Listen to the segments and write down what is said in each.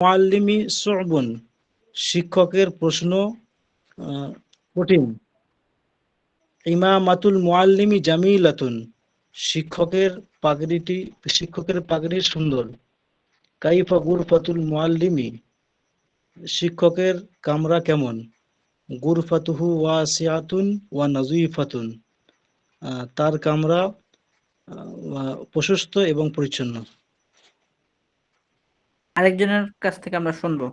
মুআল্লিমি সু'বুন, শিক্ষকের প্রশ্ন কঠিন। ইমামাতুল মুআল্লিমি জামিলাতুন, শিক্ষকের পাগড়ি সুন্দর। কাইফা গুরফাতুল মুআল্লিমি, শিক্ষকের কামরা কেমন? গুরফাতুহু ওয়াসিআতুন ওয়া নাযীফাতুন, তার কামরা প্রশস্ত এবং পরিচ্ছন্ন। আরেকজনের কাছ থেকে আমরা শুনবো।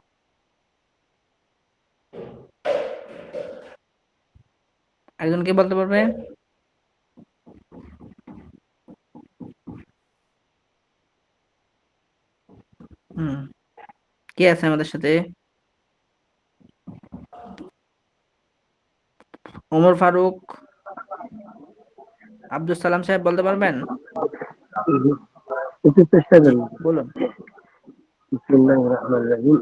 একজন কে বলতে পারবে? কে আছে আমাদের সাথে? ওমর ফারুক, আব্দুল সালাম সাহেব বলতে পারবেন? একটু চেষ্টা জি, করুন। বলুন। বিসমিল্লাহির রহমানির রহিম।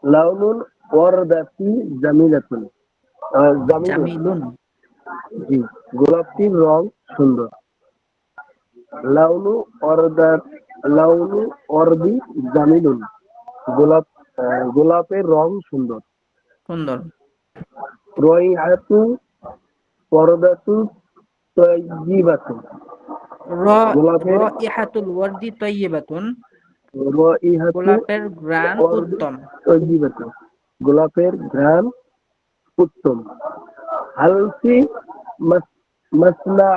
লাউনুল ওয়ারদাতি জামিলাতুন, জামিলুন, জি, গোলাপটির রং সুন্দর। লাউনু লাউনু ওয়ারদি জামিলুন, গোলাপ গোলাপের রং সুন্দর। সুন্দর। রাইহাতু ওয়ারদাতু তাইয়্যিবাতুন, গোলাপের রাইহাতুল ওয়ারদি তাইয়্যিবাতুন, রাইহাতু গোলাপের ঘ্রাণ ওয়ারদি উত্তম। তাইয়্যিবাতুন, গোলাপের ঘ্রাণ উত্তম। হালফি মাসনা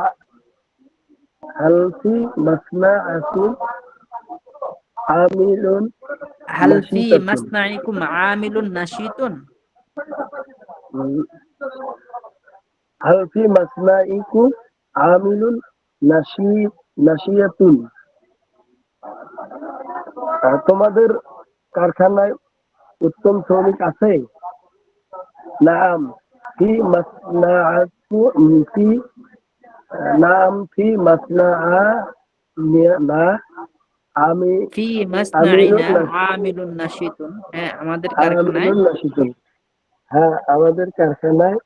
হালফি মাসনাআতুন আমিলুন হাল ফি নাশিতাতুন, মাসনাইকুম আমিলুন নাশিতুন, হালফি মাসনাইকুম আমিলুন নাশিয়াতুন, তোমাদের কারখানায় উত্তম শ্রমিক আছে? নাম ফি মাসনাআতু ফি নাম ফি মাসনাআ না আমি ফি আমিলুন মাসনাইনা আমিলুন নাশিতুন, হ্যাঁ আমাদের কারখানায় আমিলুন নাশিতুন, হ্যাঁ আমাদের কারখানায়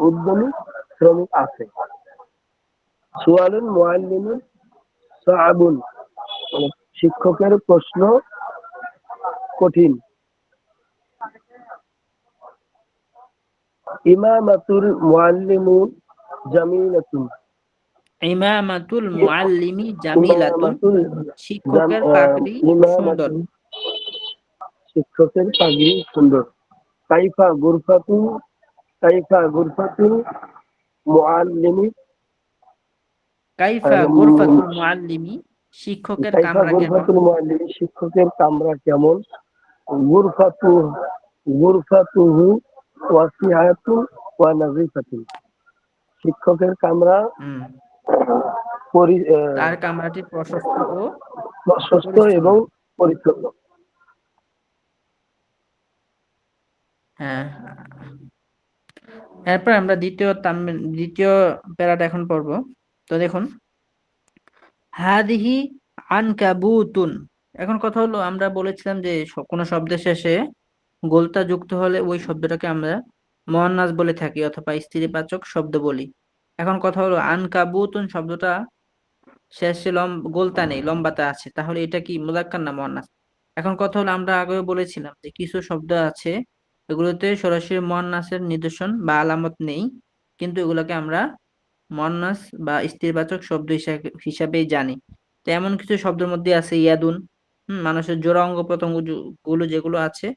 উদ্যমী শ্রমিক আছে। সুয়ালুল মুআল্লিমিন সাআবুন, শিক্ষকের প্রশ্ন কঠিন। ইমামাতুল মুআল্লিমু জামিলাতুন, ইমামাতুল মুআল্লিমি জামিলাতুন, ইমামাতুল শিক্ষকের পাগড়ি সুন্দর। ইমামাতুল, শিক্ষকের পাগড়ি সুন্দর। কাইফা গুরফাতু মুআল্লিমি, কাইফা গুরফাতুল মুআল্লিমি, শিক্ষকের কাইফা কামরা কেমন? গুরফাতুল মুআল্লিমি, শিক্ষকের কামরা কেমন? গুরফাতু গুরফাতুহু ওয়াসিআতু ওয়া নাযীফাতুন, শিক্ষকের কামরা তার কামরাটি প্রশস্ত ও প্রশস্ত পরিচ্ছন্ন। এবং পরিচ্ছন্ন। হ্যাঁ, এরপর আমরা দ্বিতীয় প্যারাটা এখন পড়বো। তো দেখুন, হাদিহি আনকাবুতুন। এখন কথা হলো, আমরা বলেছিলাম যে কোনো শব্দের শেষে গোলতা যুক্ত হলে ওই শব্দটাকে আমরা মুয়ান্নাস বলে থাকি অথবা স্ত্রীবাচক শব্দ বলি। এখন কথা হলো, আনকাবুতুন শব্দটা শেষে গোলতা নেই, লম্বাতে আছে, তাহলে এটা কি মুযাক্কার না মুয়ান্নাস? এখন কথা হলো, আমরা আগেও বলেছিলাম যে কিছু শব্দ আছে এগুলোতে সরাসরি মুয়ান্নাসের নিদর্শন বা আলামত নেই, কিন্তু এগুলোকে আমরা মুয়ান্নাস বা স্ত্রীবাচক শব্দ হিসাবেই জানি। তো এমন কিছু শব্দের মধ্যে আছে ইয়াদুন, মানুষের জোড়া অঙ্গ প্রত্যঙ্গ গুলো যেগুলো আছে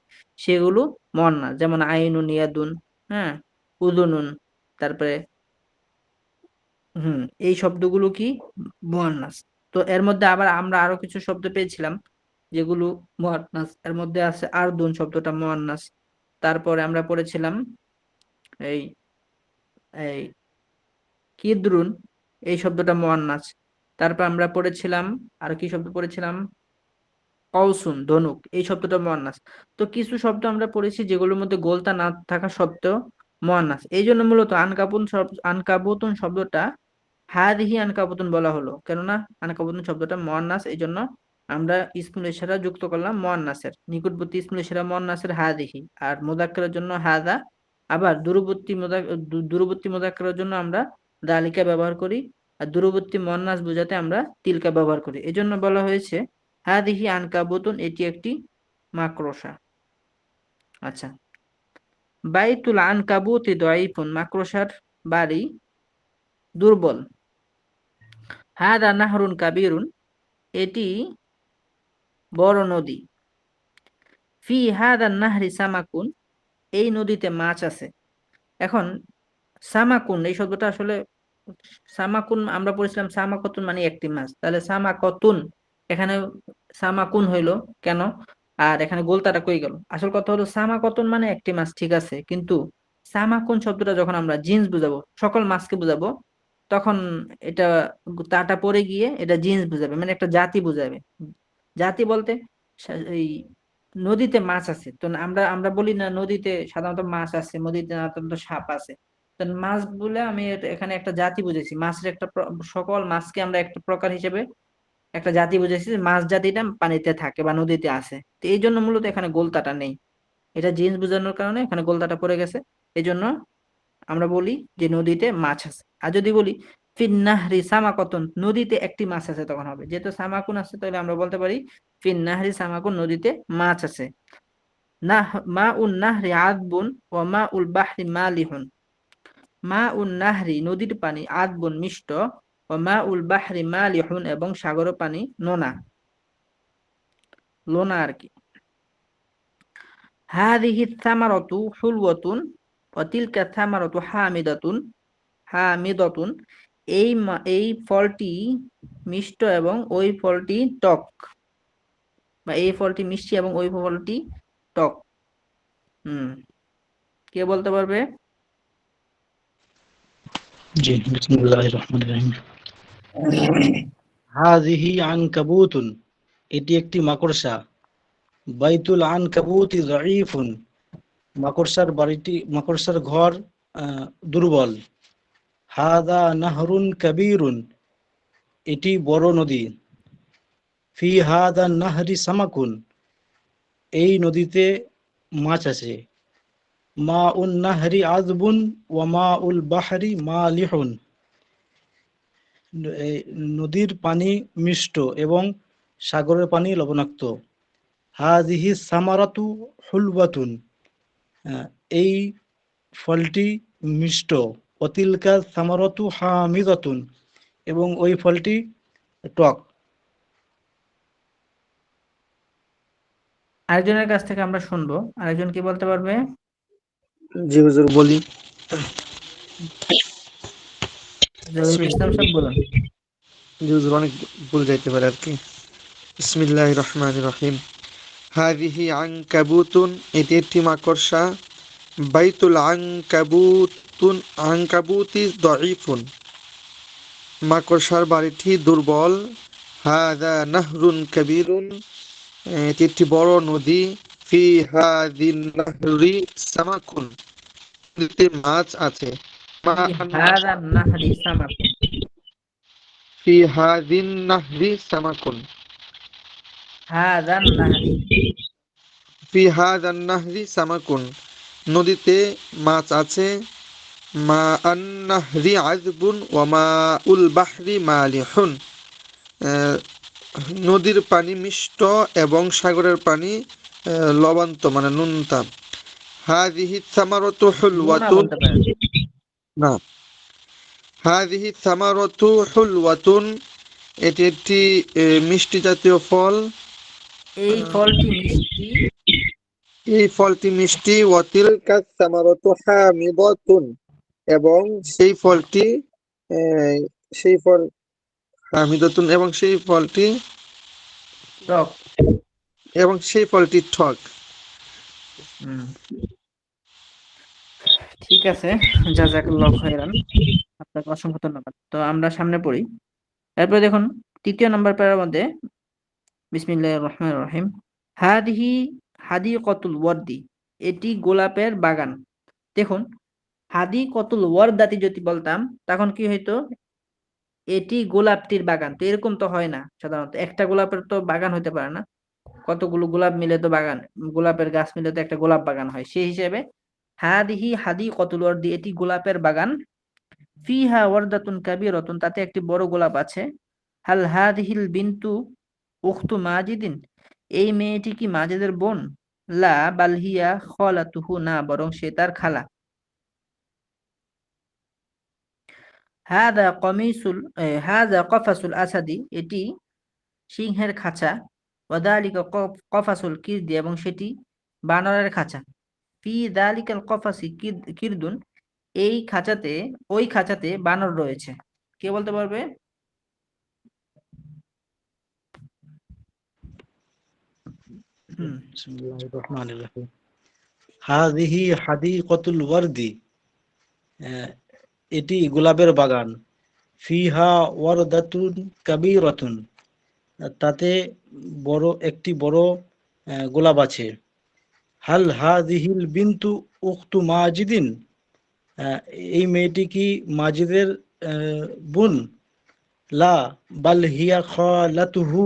সেগুলো মুয়ান্নাস, যেমন আইনুন, ইয়াদুন, হ্যাঁ, উযুনুন, তারপরে এই শব্দগুলো কি মুয়ান্নাস। তো এর মধ্যে আবার আমরা আরো কিছু শব্দ পেয়েছিলাম যেগুলো মুয়ান্নাস। এর মধ্যে আছে আরদুন শব্দটা মুয়ান্নাস। তারপরে আমরা পড়েছিলাম এই এই কিদরুন, এই শব্দটা মুয়ান্নাস। তারপর আমরা পড়েছিলাম, আর কি শব্দ পড়েছিলাম, কওসুন, ধনুক, এই শব্দটা মুয়ান্নাস। তো কিছু শব্দ আমরা পড়েছি যেগুলোর মধ্যে গোলতা না থাকা সত্ত্বেও মুয়ান্নাস। এই জন্য মূলত আনকাবুতুন শব্দটা হাদিহি আনকাবুতুন বলা হলো, কেননা আনকাবুতুন শব্দটা মুয়ান্নাস, এই জন্য আমরা ইসমুল ইশারা যুক্ত করলাম মুয়ান্নাসের নিকটবর্তী ইসমুল ইশারা মুয়ান্নাসের হাদিহি, আর মুযাক্কারের জন্য হাদা। আবার দূরবর্তী মুযাক্কারের জন্য আমরা দালিকা ব্যবহার করি, আর দূরবর্তী মুয়ান্নাস বোঝাতে আমরা তিলকা ব্যবহার করি। এজন্য বলা হয়েছে হাদিহি আনকাবুতুন, এটি একটি মাকড়সা। আচ্ছা, বাইতুল আনকাবুতি দাঈফুন, মাকড়সার বাড়ি দুর্বল। হাদা নাহরুন কাবীরুন, এটি বড় নদী। ফি হাদা নাহরি সামাকুন, এই নদীতে মাছ আছে। এখন সামাকুন এই শব্দটা আসলে সামাকুন আমরা পড়েছিলাম সামাকতুন মানে একটি মাছ, তাহলে সামাকতুন এখানে সামাকুন হইলো কেন, আর এখানে গোলতাটা কই গেল? আসল কথা হলো সামাকতুন মানে একটি মাছ, ঠিক আছে, কিন্তু সামাকুন শব্দটা যখন আমরা জিন্স বুঝাবো, সকল মাছকে বুঝাবো, তখন এটা তাটা পরে গিয়ে এটা জিন্স বুঝাবে, মানে একটা জাতি বুঝাবে। জাতি বলতে এই নদীতে মাছ আছে, তো আমরা আমরা বলি না নদীতে সাধারণত মাছ আছে, নদীতে সাধারণত সাপ আছে। তো মাছ বলে আমি এখানে একটা জাতি বুঝেছি, মাছের একটা সকল মাছকে আমরা একটা প্রকার হিসেবে একটা জাতি বুঝেছি, যে মাছ জাতিটা পানিতে থাকে বা নদীতে আছে। তো এই জন্য মূলত এখানে গোলতাটা নেই, এটা জিন্স বোঝানোর কারণে এখানে গোলতাটা পড়ে গেছে। এই জন্য আমরা বলি যে নদীতে মাছ আছে। আর যদি বলি ফিন্নাহরি সামাকতুন, নদীতে একটি মাছ আছে, তখন হবে, যেহেতু সামাকুন আছে তাহলে আমরা বলতে পারি ফিন্নাহরি সামাকুন, নদীতে মাছ আছে। নাহ মা উন নাহরি আযবুন ওয়া মা উল বাহরি মালিহুন, মা উন নাহরি নদীর পানি, আযবুন মিষ্ট, ওয়া মা উল বাহরি মালিহুন এবং সাগরের পানি নোনা, লোনা আর কি। হাযিহি সামারাতু হুলওয়াতুন ওয়া তিলকা সামারাতু হামিদাতুন, এই ফলটি মিষ্ট এবং ওই ফলটি টক, বা এই ফলটি মিষ্টি এবং ওই ফলটি টক। হুম, কে বলতে পারবে? জি, বিসমিল্লাহির রহমানির রহিম। হাযিহি আনকাবুতুন, এটি একটি মাকড়সা। বাইতুল আনকাবুতি যায়ীফুন, মাকড়সার ঘর দুর্বল। হাদা নাহরুন কাবীরুন, এটি বড় নদী। ফি হাদা নাহরি সামাকুন, এই নদীতে মাছ আছে। মা উন নাহরি আযবুন ওয়া মা উল বাহরি মালিহুন, এই নদীর পানি মিষ্ট এবং সাগরের পানি লবণাক্ত। হাযিহি সামারাতু হুলওয়াতুন, এই ফলটি মিষ্ট। অতিলকা সামারাতু হামিদাতুন, এবং ওই ফলটি টক। আরেকজনের কাছ থেকে আমরা শুনবো, আরেকজন কি বলতে পারবে? জি হুজুর বলি। জহিরুল ইসলাম সাহেব বলুন। জি হুজুর, অনেক ভুল যাইতে পারে আর কি। বিসমিল্লাহির রহমানির রহিম। হাযিহি আনকাবুতুন, এটি একটি মাকড়সা। বাইতুল আনকাবুতি দাঈফুন, মাকড়সার বাড়িটি দুর্বল। হাদা নাহরুন কাবীরুন, এটি একটি বড় নদী। ফি হাদিন নাহরি সামাকুন, নদীতে মাছ আছে। মা ফি আন হাযা নাহরি সামাকুন, ফি হাদিন নাহরি সামাকুন, হাযা নাহরি, ফি হাদান নাহরি সামাকুন, নদীতে মাছ আছে। মা আন নাহরি আযবুন ওয়া মা উল বাহরি মালিহুন, আহ, নদীর পানি মিষ্ট এবং সাগরের পানি লবন্ত মানে নুনতা। হাযিহি সামারাতু লোনা হুলওয়াতুন, বলতে পারেন। না, হাযিহি সামারাতু হুলওয়াতুন, এটি একটি মিষ্টি জাতীয় ফল। এই ফলটি মিষ্টি, এই ফলটি মিষ্টি। ওয়া তিলকা সামারাতু হামিদাতুন, এবং সেই ফলটি আহ, সেই ফল হামিদাতুন, টক। এবং সেই ফলটি ঠক। হুম, ঠিক আছে, জাযাকাল্লাহু খাইরান, আপনাকে অসংখ্য ধন্যবাদ। তো আমরা সামনে পড়ি। এরপরে দেখুন তৃতীয় নম্বর প্যারার মধ্যে, বিসমিল্লাহির রহমানির রহিম, হাদিহি হাদিকাতুল ওয়ার্দি, এটি গোলাপের বাগান। দেখুন হাদিকাতুল ওয়ারদাতি যদি বলতাম তখন কি হইতো, এটি গোলাপটির বাগান। তো এরকম তো হয় না, সাধারণত একটা গোলাপের তো বাগান হতে পারে না, কতগুলো গোলাপ মিলে তো বাগান, গোলাপের গাছ মিলে তো একটা গোলাপ বাগান হয়। সেই হিসেবে হাদিহি হাদিকাতুল ওয়ার্দি, এটি গোলাপের বাগান। ফিহা ওয়ারদাতুন কাবীরাতুন, তাতে একটি বড় গোলাপ আছে। হাল হাযিহিল বিনতু উখতু মাজিদিন, এই মেয়েটি কি মাজিদের বোন? লা বাল হিয়া খালাতুহু, না বরং সে তার খালা। হাযা কফাসুল আসাদি, এটি সিংহের খাঁচা। ওয়াদালিকা কফাসুল কিরদি, এবং সেটি বানরের খাঁচা। ফি দালিকাল কফাসি কিরদুন, ওই খাঁচাতে বানর রয়েছে। কে বলতে পারবে? হুম, বিসমিল্লাহির রহমানির রহিম। হাযিহি হাদীকাতুল ওয়ারদি, এটি গোলাপের বাগান। ফিহা ওয়ারদাতুন কাবীরাতুন, তাতে একটি বড় গোলাপ আছে। হাল হাযিহিল বিনতু উখতু মাজিদিন, আহ, এই মেয়েটি কি মাজিদের বোন? লা বাল হিয়া খালাতুহু,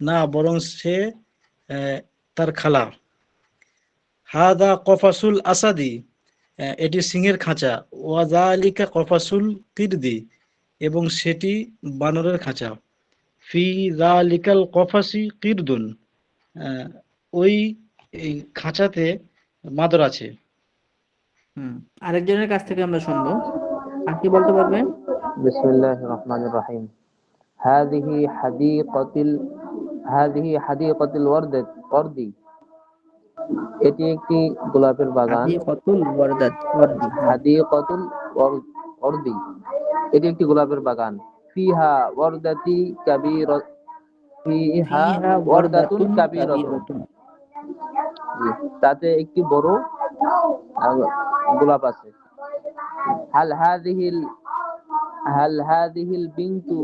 না বরং সে তার খালা। হাদা কফাসুল আসাদি, এটি সিংহের খাঁচা। ওয়াজালিকা কফাসুল কিরদি, এবং সেটি বানরের খাঁচা। ফি যালিকাল কফাসি কিরদুন, আহ, ওই এই খাঁচাতে মাদর আছে। হুম, আরেকজনের কাছ থেকে আমরা শুনবো। আর কি বলতে পারবে? বিসমিল্লাহির রহমানির রহিম। হাযিহি হাদীকাতুল ওয়ারদি, এটি একটি গোলাপের বাগান। হাদিকাতুল ওয়ারদি, হ্যাঁ। হাদীকাতুল ওয়ারদি, এটি একটি গোলাপের বাগান। ফিহা ওয়ারদাতি কাবীরা ফিহা ফিহা ওয়ারদাতুন ওয়ারদাতুন কাবীরাতুন, কাবীরাতুন। জি, তাতে একটি বড় আহ, গোলাপ আছে। হাল হাযিহিল হাল হাযিহিল বিনতু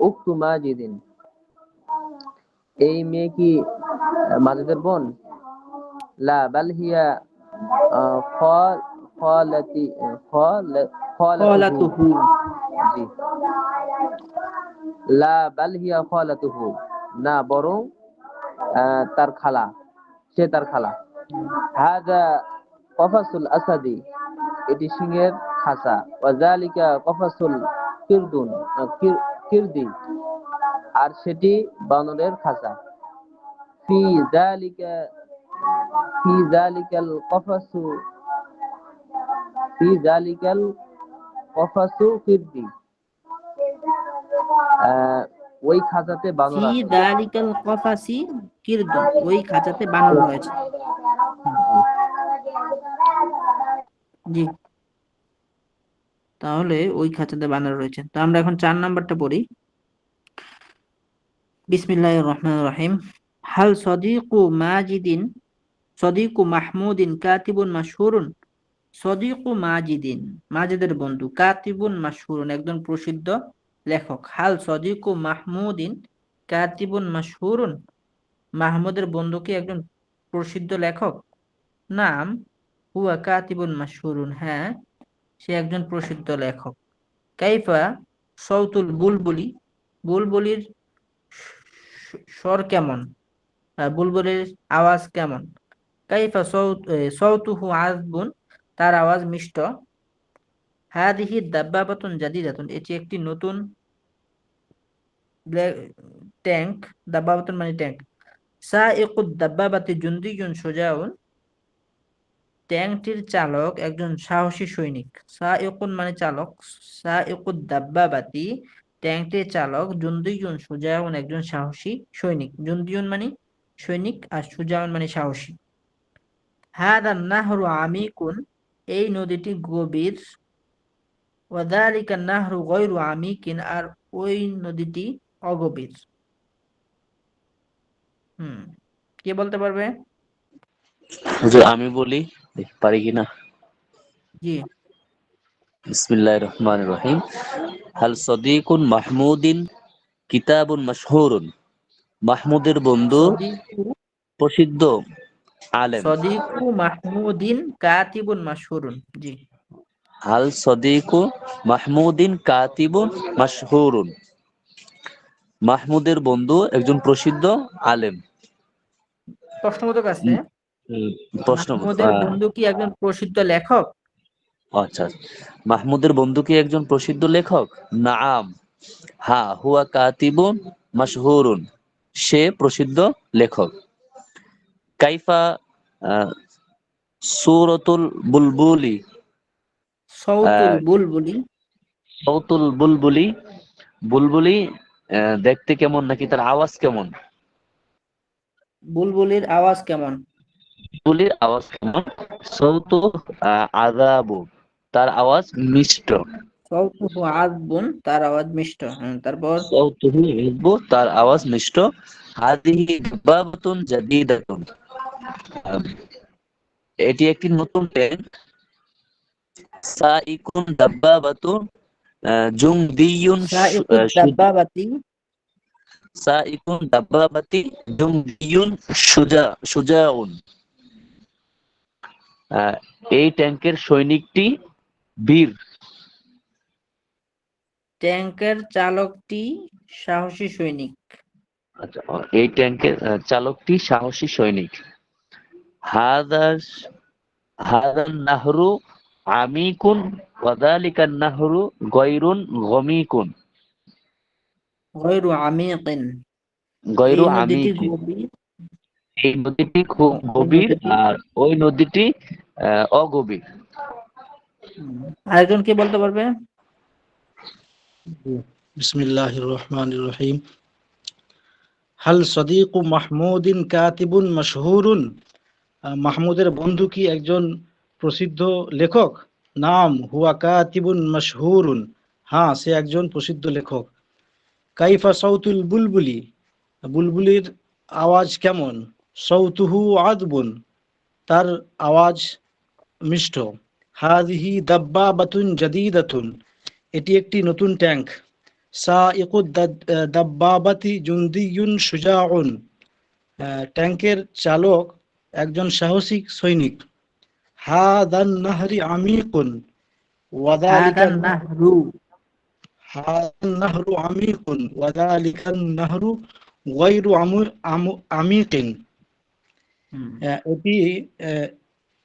উখতু মাজিদিন, এই মেয়ে কি মাজিদের বোন? লা বাল হিয়া খালাতি খালাতুহু, খালাতুহু। জি, লা বাল হিয়া খালাতুহু, না বরং তার খালা, সে তার খালা। হাযা কফাসুল আসাদি, এটি সিংহের খাঁচা। ওয়া যালিকা কফাসুল কিরদুন কিরদি, আর সেটি বানরের খাঁচা। ফি যালিকা ফি যালিকাল কফাসু ফি যালিকাল কফাসু কিরদি, ওই খাঁচাতে বানর ফি আছে। যালিকাল কফাসি কিরদুন, ওই খাঁচাতে বানর রয়েছে। হুম, জি, তাহলে ওই খাঁচাতে বানর রয়েছে। তো আমরা এখন 4 নাম্বারটা পড়ি। বিসমিল্লাহির রহমানির রহিম। হাল সদিকু মাহমুদিন কাতিবুন মাশহুরুন, সদিকু মাজিদিন, মাজিদের বন্ধু, কাতিবুন মাশহুরুন, একজন প্রসিদ্ধ লেখক। হাল সদিকু মাহমুদিন কাতিবুন মাশহুরুন, মাহমুদের বন্ধু কি একজন প্রসিদ্ধ লেখক? নাম হুয়া কাতিবুন মাশহুরুন, হ্যাঁ, সে একজন প্রসিদ্ধ লেখক। কাইফা সৌতুল বুলবুলি, বুলবুলির স্বর কেমন? বুলবুলির আওয়াজ কেমন? কাইফা সৌতুহু আযবুন, তার আওয়াজ মিষ্ট। হাদিহি দাব্বাবাতুন জাদিদাতুন, এটি একটি নতুন ট্যাঙ্ক। দাব্বাবাতুন মানে ট্যাঙ্ক। সাইকুদ দাব্বাবাতি জুন্দিয়ুন সুজাউন, ট্যাঙ্কটির চালক একজন সাহসী সৈনিক। সাইকুন মানে চালক, সাইকুদ দাব্বাবাতি ট্যাঙ্কটির চালক, জুন্দিয়ুন সুজাউন একজন সাহসী সৈনিক। জুন্দিয়ুন মানে সৈনিক, আর সুজাউন মানে সাহসী। হাদা নাহরু আমিকুন, এই নদীটি গভীর। ওয়াদালিকা নাহরু গায়রু আমিকিন, আর ওই নদীটি অগভীর। হুম, কে বলতে পারবে? হুজুর আমি বলি, দেখি পারি কিনা। জি। বিসমিল্লাহির রহমানির রহিম। হাল সদিকুন মাহমুদিন কিতাবুন মাশহুরুন, মাহমুদের বন্ধু সদিকু প্রসিদ্ধ আলেম। সদিকু মাহমুদিন কাতিবুন মাশহুরুন, জি। হাল সদিকু মাহমুদিন কাতিবুন মাশহুরুন, মাহমুদের বন্ধু একজন প্রসিদ্ধ আলেম। প্রশ্নবোধক আছে। উম, প্রশ্ন মাহমুদের বন্ধু কি একজন প্রসিদ্ধ লেখক? আচ্ছা, মাহমুদের বন্ধু কি একজন প্রসিদ্ধ লেখক? নাআম, হ্যাঁ, হুয়া কাতিবুন মাশহুরুন, সে প্রসিদ্ধ লেখক। কাইফা আহ, সূরাতুল বুলবুলি, সৌতুল আহ, বুলবুলি, সৌতুল বুলবুলি, বুলবুলি দেখতে কেমন নাকি তার আওয়াজ কেমন? বুলবুলির আওয়াজ কেমন? বুলবুলির আওয়াজ কেমন? সৌতু আযাবু, তার আওয়াজ মিষ্ট। সৌতুহু আযবুন, তার আওয়াজ মিষ্ট। তারপর সৌতুহু আযবু, তার আওয়াজ মিষ্ট। হাদিহি দাব্বাবাতুন জাদীদাতুন, আহ, এটি একটি নতুন ট্যাঙ্ক। সাইকুন দাব্বাবাতুন জুনদিয়ুন সাইকুদ দাব্বাবাতি, সাইকুন দাব্বাবাতি জুনদিয়ুন সুজাউন, আহ, এই ট্যাঙ্কের সৈনিকটি বীর। ট্যাঙ্কের চালকটি সাহসী সৈনিক। আচ্ছা, এই ট্যাঙ্কের চালকটি সাহসী সৈনিক। হাদাস হাদান নাহরু আমিকুন ওয়াদালিকান নাহরু গয়রুন গমিকুন, গয়রু আমিকিন, এই গয়রু নদীটি আমিকিন, গভীর, এই নদীটি খুব ওই গভীর নদীটি। আর ওই নদীটি অগভীর। আরেকজন কি বলতে পারবে? বিসমিল্লাহির রহমানির রহিম। হাল সদীকু মাহমুদিন কাতিবুন মাশহুরুন, মাহমুদের বন্ধু কি একজন প্রসিদ্ধ লেখক? নাম, হুয়া কাতিবুন মাশহুরুন, হ্যাঁ, সে একজন প্রসিদ্ধ লেখক। কাইফা সাউতুল বুলবুলি, বুলবুলির আওয়াজ কেমন? সৌতুহু আদবুন, তার আওয়াজ মিষ্ট। হাদিহি দাব্বাবাতুন জাদীদাতুন, এটি একটি নতুন ট্যাঙ্ক। সাইকুদ দাব্বাবাতি জুনদিয়ুন সুজাউন, ট্যাঙ্কের চালক একজন সাহসী সৈনিক। হাদান নাহরি আমিকুন ওয়াদালিকা, হাদান নাহরু, হাদান নাহরু আমিকুন ওয়াদালিকান নাহরু গায়রু আমিকিন, হুম, এটি আহ,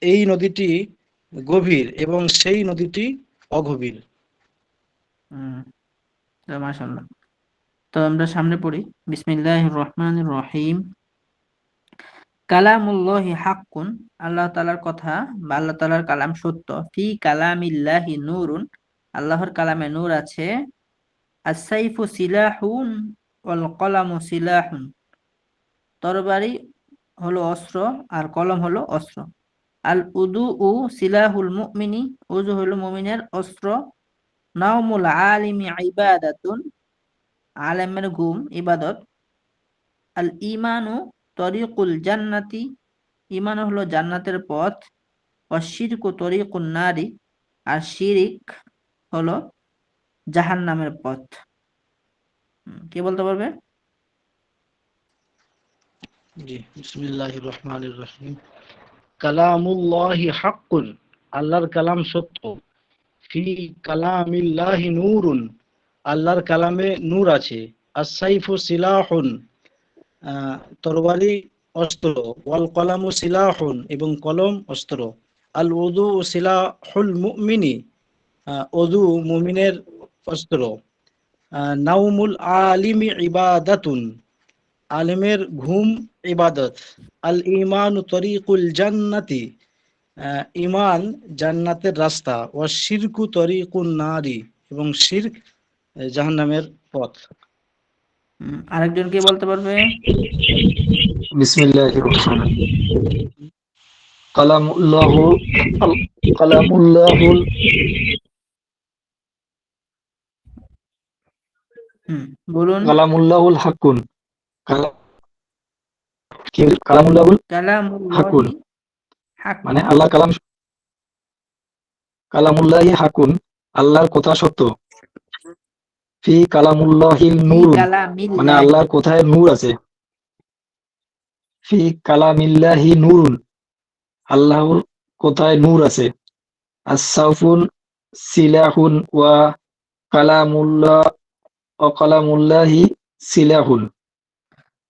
এই নদীটি গভীর এবং সেই নদীটি অগভীর। হুম, তো মাশাআল্লাহ। তো আমরা সামনে পড়ি। বিসমিল্লাহির রহমানির রহিম। কালামুল্লাহি হাক্কুন, আল্লাহ তাআলার কথা বা আল্লাহ তাআলার কালাম সত্য। ফি কালামিল্লাহি নূরুন, আল্লাহর কালামে নূর আছে। আস-সাইফু সিলাহুন ওয়াল কলামু সিলাহুন, তরবারি হলো অস্ত্র আর কলম হলো অস্ত্র। আল উদু উ সিলাহুল মুমিনি, উযু হলো মুমিনের অস্ত্র। নাওমুল আলিমি ইবাদাতুন, আলেমের ঘুম ইবাদত। আল ঈমানু তরিকুল জান্নাতি, ঈমান হলো জান্নাতের পথ। অশিরকু তরিকুন নারি, আর শিরিক হলো জাহান্নামের পথ। কে বলতে পারবে? জি, বিসমিল্লাহির রহমানির রহিম। কালামুল্লাহি হাক্কুন, আল্লাহর কালাম সত্য। ফি কালামিল্লাহি নূরুন, আল্লাহর কালামে নূর আছে। আস-সাইফু সিলাহুন, তরবারি অস্ত্র। ওয়াল কলামু সিলাহুন, এবং কলম অস্ত্র। আল উদু সিলাহুল মুমিনি, অদু মুমিনের অস্ত্র। নাউমুল আলিমি ইবাদাতুন, আলেমের ঘুম ইবাদত। আল ঈমানু তরিকুল জান্নাতি, ঈমান জান্নাতের রাস্তা। ওয়া শিরকু তরিকুন নারি, এবং শিরক জাহান্নামের পথ। আরেকজন কে বলতে পারবে? বিসমিল্লাহির রহমানির রহিম। কালামুল্লাহু কালামুল্লাহুল বলুন। কালামুল্লাহুল হাক্কুন, কালামুল্লাহুল হাক্কুন, কালামুল্লাহি মানে হাক্কুন, আল্লাহর কালাম, কালামুল্লাহি হাক্কুন, আল্লাহর কথা সত্য। ফি কালামুল্লাহিল ফি নূরুন, মানে কালামিল্লাহি, আল্লাহর কথায় নূর আছে। ফি কালামিল্লাহি নূরুন, আল্লাহর কথায় নূর আছে। আস-সাউফুন সিলাহুন ওয়া কালামুল্লাহি সিলাহুন,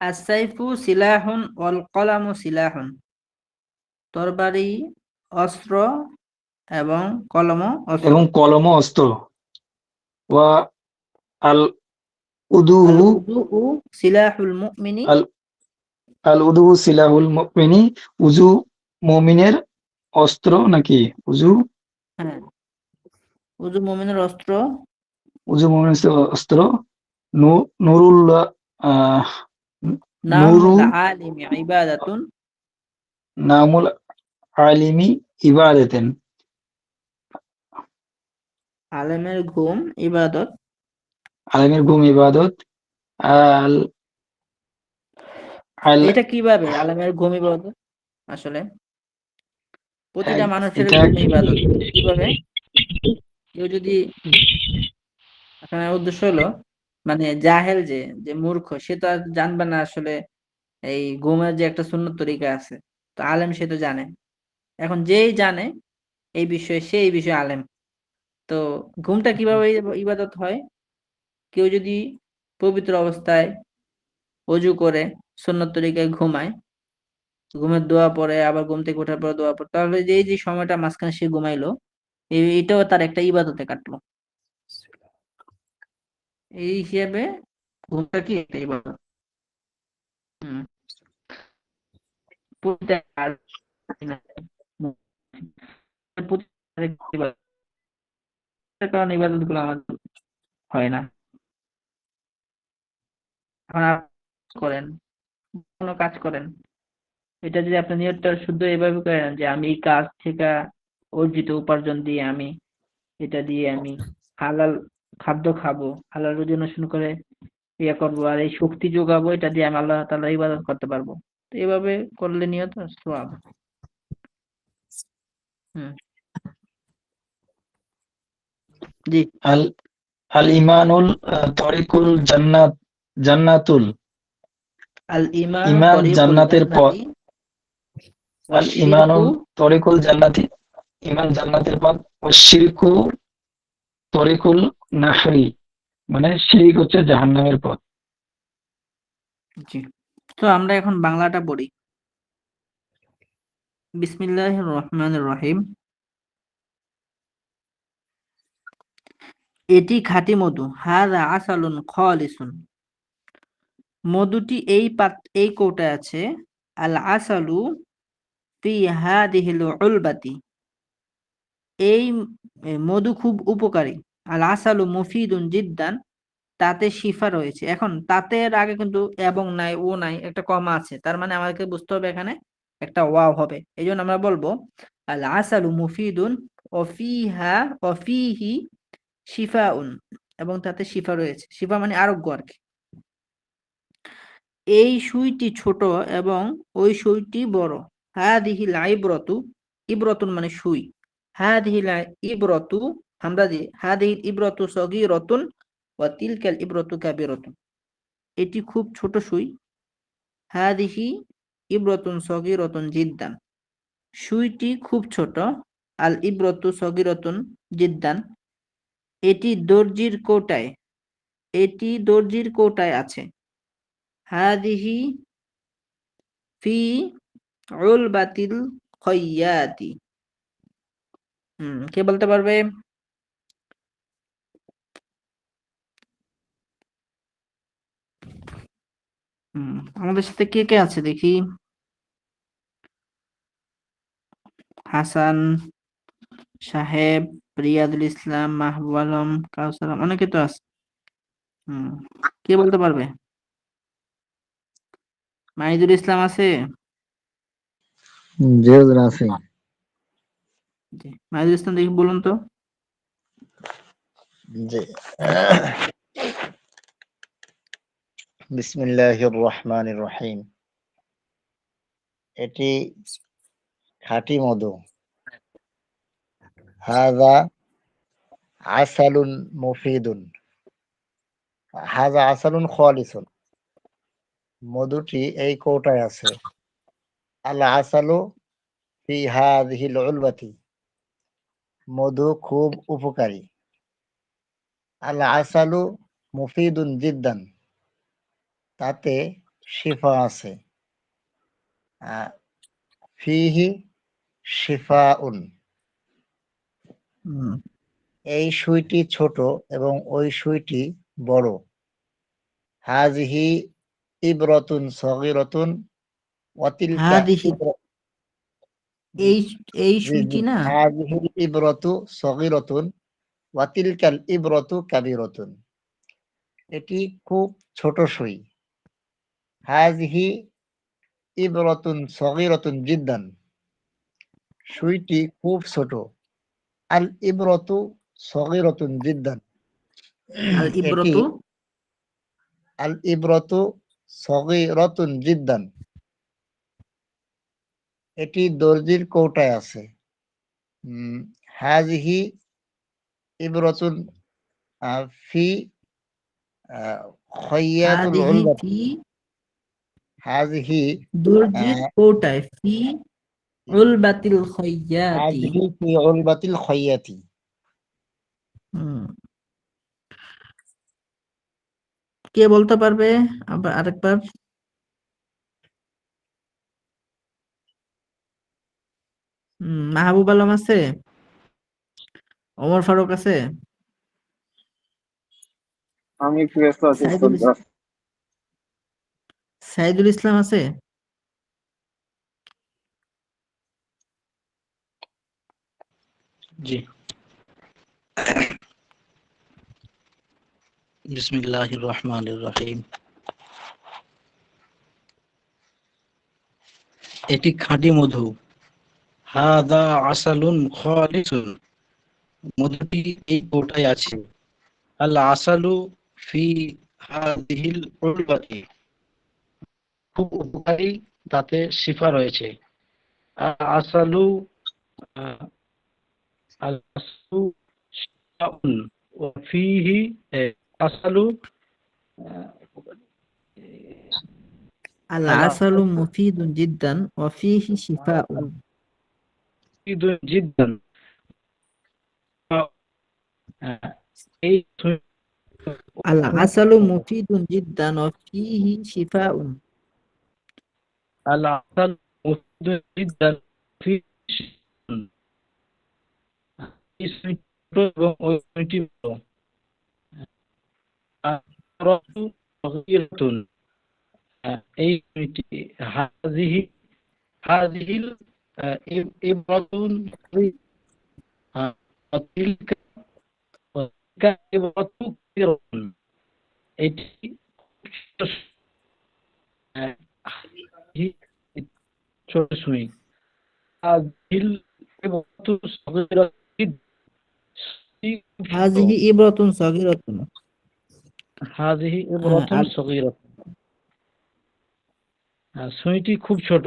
আস-সাইফু সিলাহুন ওয়াল কলামু সিলাহুন, তরবারি অস্ত্র এবং কলম ও অস্ত্র। এবং কলম ও অস্ত্র। ওয়া আল আল উদুহু উযু সিলাহুল মুমিনি। আল আল উদুহু সিলাহুল মুমিনি, উজু মুমিনের অস্ত্র নাকি? উজু হ্যাঁ, উযু মুমিনের অস্ত্র। উজু মুমিনের অস্ত্র। নুরুল আহ নামুল নুরুল আলিমি ইবাদাতুন। নামুল আলিমি ইবাদাতেন। আলেমের ঘুম ইবাদত। আলিমের ঘুম ইবাদত। আল আল এটা কিভাবে আলেমের ঘুম ইবাদত? আসলে প্রতিটা মানুষের এটা ঘুম ইবাদত। কিভাবে? কেউ যদি, এখানে উদ্দেশ্য হলো মানে জাহেল, যে যে মূর্খ, সে তো আর জানবে না আসলে এই ঘুমের যে একটা সুন্নত তরিকা আছে। তো আলেম সে তো জানে। এখন যেই জানে এই বিষয়ে, সে এই বিষয়ে আলেম। তো ঘুমটা কিভাবে ইবাদত হয়? কেউ যদি পবিত্র অবস্থায় অজু করে সুন্নত তরিকায় ঘুমায়, ঘুমের দোয়া পড়ে, আবার ঘুম থেকে ওঠার পর দোয়া পড়ে, তাহলে যে এই যে সময়টা মাঝখানে সে ঘুমাইলো, এটাও তার একটা ইবাদতে কাটলো। এই হিসেবে ঘুমটা কি একটা ইবাদত। হুম। প্রতিটা কারণে ইবাদত গুলো আমাদের হয় না। এখন আপনি করেন, কোনো কাজ করেন, এটা যদি আপনি নিয়তটা শুদ্ধ এভাবে করেন যে আমি এই কাজ থেকে অর্জিত উপার্জন দিয়ে আমি, এটা দিয়ে আমি হালাল খাদ্য খাবো, হালাল রুজি অনুসরণ করে ইয়ে করবো, আর এই শক্তি যোগাবো, এটা দিয়ে আমি আল্লাহ তাআলা ইবাদত করতে পারবো। তো এভাবে করলে নিয়ত সওয়াব। হুম। জি। আল আল ইমানুল তরিকুল জান্নাতুল। আল ইমানু ইমান তরিকুল জান্নাতের পথ। জান্নাতি আল ওয়াশশিরকু। ইমানুল তরিকুল জান্নাতি, ইমান জান্নাতের পথ। ও শিরকু তরিকুল নাহরি, মানে শিরিক হচ্ছে জাহান্নামের পথ। জি। তো আমরা এখন বাংলাটা পড়ি। বিসমিল্লাহির রহমানির রহিম। এটি খাঁটি মধু, হাযা আসালুন খালিসুন। মধুটি এই কৌটায় আছে। আল আসালু ফি হাদিহিল উলবাতি। এই মধু খুব উপকারী। আল আসালু মুফিদুন জিদ্দান। তাতে শিফা রয়েছে। এখন তাতে এর আগে কিন্তু এবং নাই, ও নাই, একটা কমা আছে, তার মানে আমাদেরকে বুঝতে হবে এখানে একটা ওয়াও হবে। এই জন্য আমরা বলবো আল আসালু মুফিদুন অফিহা অফিহি শিফাউন, এবং তাতে শিফা রয়েছে। শিফা মানে আরোগ্য আর কি। এই সুইটি ছোট এবং ওই সুইটি বড়। হাদিহিল ইব্রতু, ইব্রতুন মানে সুই। হাদিহিল ইব্রতু হামজা দিয়ে, হাদিহিল ইব্রতু সগীরাতুন ওয়া তিলকাল ইব্রতু কাবীরাতুন। এটি খুব ছোট সুই। হাদিহি ইব্রতুন সগীরাতুন জিদ্দান। সুইটি খুব ছোট। আল ইব্রতু সগীরাতুন জিদ্দান। এটি দর্জির কৌটায়, এটি দর্জির কৌটায় আছে। হাদিহি ফি উলবাতিল খয়্যাতি। কে বলতে পারবে? আমাদের সাথে কে কে আছে দেখি। হাসান সাহেব, রিয়াদুল ইসলাম, মাহবুব আলম, কাউসার, অনেকে তো আছে। কে বলতে পারবে? মাহিদুল ইসলাম আছে? জি হুজুর আছি। জি, মাহিদুল ইসলাম দেখি বলুন তো। জি। বিসমিল্লাহির রহমানির রহিম। এটি খাঁটি মধু। হাযা আসালুন মুফিদুন। হাযা আসালুন খালিসুন। মধুটি এই কৌটায় আছে। আল আসালু ফি হাযিহিল উলবাতি। মধু খুব উপকারী। আল আসালু মুফিদুন জিদ্দান। তাতে শিফা আছে। ফিহি শিফাউন। হুম, এই সুইটি ছোট এবং ওই সুইটি বড়। হাযিহি ইবরাতুন সগীরাতুন ওয়া তিলকা হাদিহি এই এই জি জি সুইটি না হাযিহিল ইবরাতু সগীরাতুন ওয়া তিলকাল ইবরাতু কাবীরাতুন। এটি খুব ছোট সুই। হাযিহি ইবরাতুন সগীরাতুন জিদ্দান। সুইটি খুব ছোট। আল ইবরাতু সগীরাতুন জিদ্দান। আল এটি ইব্রতু আল ইবরাতু সগীরাতুন জিদ্দান। এটি দর্জির কৌটায় আছে। হাযিহি ইবরাতুন ফি খয়্যাতুল হাদিহি উলবাতি। ফি হাযিহি দর্জির কোটায় ফি উলবাতিল খয়্যাতি। হাযিহি ফি উলবাতিল খয়্যাতি। হুম, কে বলতে পারবে আবার আরেকবার? মাহবুব আলম আছে, ওমর ফারুক আছে, আমি একটু ব্যস্ত আছি সাইদুল উস্তাদ। সাইদুল ইসলাম আছে। জি। বিসমিল্লাহির রহমানির রহিম। এটি খাঁটি মধু। হাদা আসালুন খালিসুন, মধুটি এই কৌটায় আছে। আল আসালু ফি হাযিহিল উলবাতি, খুব উপকারী, তাতে শিফা রয়েছে। আল আসালু আল আসলু শিফাউন ওয়া ফীহি আসালু আল আল আসালু আসালু মুফিদুন জিদ্দান ওয়া ফীহি শিফাউন। মুফীদুন জিদ্দান। এই আল আসালু মুফিদুন জিদ্দান ওয়া ফীহি শিফাউন। আল আসাল মুফীদুন জিদ্দান ফি এবং ওই দুইটি বড়। আর-রাতু সগীরাতুন, এই দুইটি। হাযিহি হাযিহিল ইবরাতুন তিলকা তিলকা ইবরাতু কাবীরাতুন, এটি হাযিহি ছোট সুই। হাযিহিল ইবরাতু সগীরাতুন, হাযিহি ইবরাতুন সগীরাতুন। হাযিহি হ্যাঁ, ইবরাতুন সগীরাতুন, সুইটি খুব ছোট।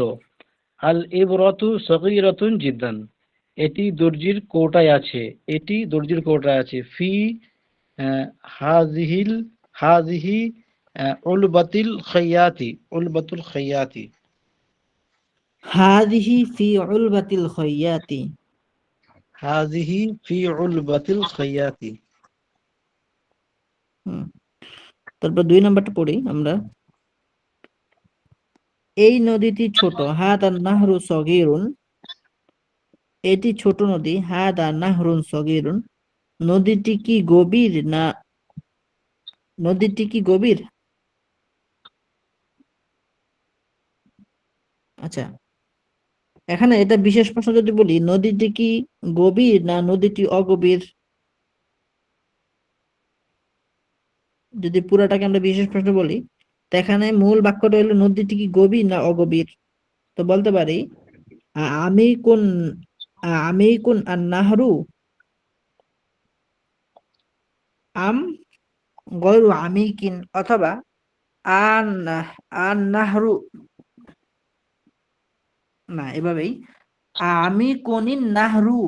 আল ইবরাতু সগীরাতুন জিদ্দান, এটি দর্জির কৌটায় আছে। এটি দর্জির কৌটায় আছে। ফি হাযিহিল হাযিহি উলবাতিল খাইয়াতি, উলবাতুল খাইয়াতি। হাযিহি ফি উলবাতিল খয়্যাতি। হাযিহি ফি উলবাতিল খাইয়াতি। তারপর 2 নাম্বারটা পড়ি আমরা। এই নদীটি ছোট। হাদা নাহরু সগীরুন, এটি ছোট নদী। হাদা নাহরুন সগীরুন, নদীটি কি গভীর না নদীটি কি গভীর? আচ্ছা, এখানে এটা বিশেষ প্রশ্ন যদি বলি, নদীটি কি গভীর না নদীটি অগভীর? যদি পুরাটাকে আমরা বিশেষ প্রশ্ন বলি, তো এখানে মূল বাক্যটা হলো নদীটি কি গভীর না অগভীর। তো বলতে পারি আমি কোন আর নাহরু আম গয়রু আমিকিন, অথবা আন আন নাহরু, না এভাবেই আমি কোনিন নাহরু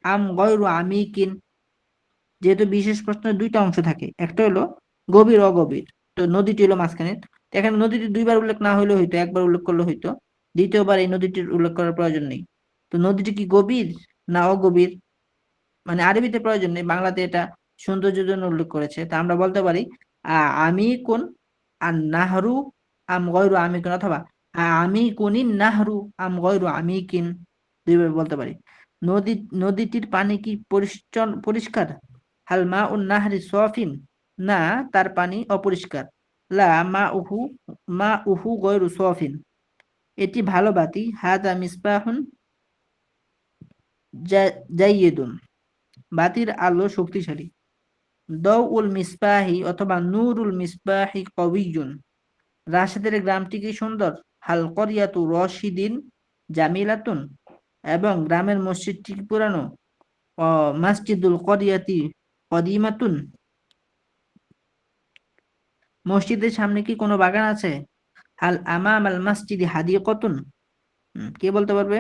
আম গয়রু আমিকিন। যেহেতু বিশেষ প্রশ্নের 2টা অংশ থাকে, একটা হলো গভীর অগভীর, তো নদীটি হলো মাঝখানে। তো এখানে নদীটি 2বার উল্লেখ না হইলে হইতো, একবার উল্লেখ করলে হইতো, দ্বিতীয়বার এই নদীটির উল্লেখ করার প্রয়োজন নেই। তো নদীটি কি গভীর না অগভীর, মানে আরবিতে প্রয়োজন নেই, বাংলাতে এটা সৌন্দর্যের জন্য উল্লেখ করেছে। তা আমরা বলতে পারি আমি কোন আর নাহরু আম গয়রু আমিকিন, অথবা আমি কোনিন নাহরু আম গয়রু আমিকিন, দুইভাবে বলতে পারি। নদীটির পানি কি পরিষ্কার? হাল মা উন নাহরি সফিন, না তার পানি অপরিষ্কার। লা মা উহু গয়রু সফিন, এটি ভালো বাতি। হাদা মিসবাহুন জাইয়িদুন, বাতির আলো শক্তিশালী। দাউল মিসবাহি অথবা নূরুল মিসবাহি কওয়িয়্যুন, রাশেদের গ্রামটি কি সুন্দর। হাল করিয়াতু রশিদিন জামিলাতুন, এবং গ্রামের মসজিদটি কি পুরানো। মাসজিদুল করিয়াতি কদিমাতুন, মসজিদের সামনে কি কোনো বাগান আছে। হাল আমাম আল মসজিদি হাদিকতুন, কে বলতে পারবে?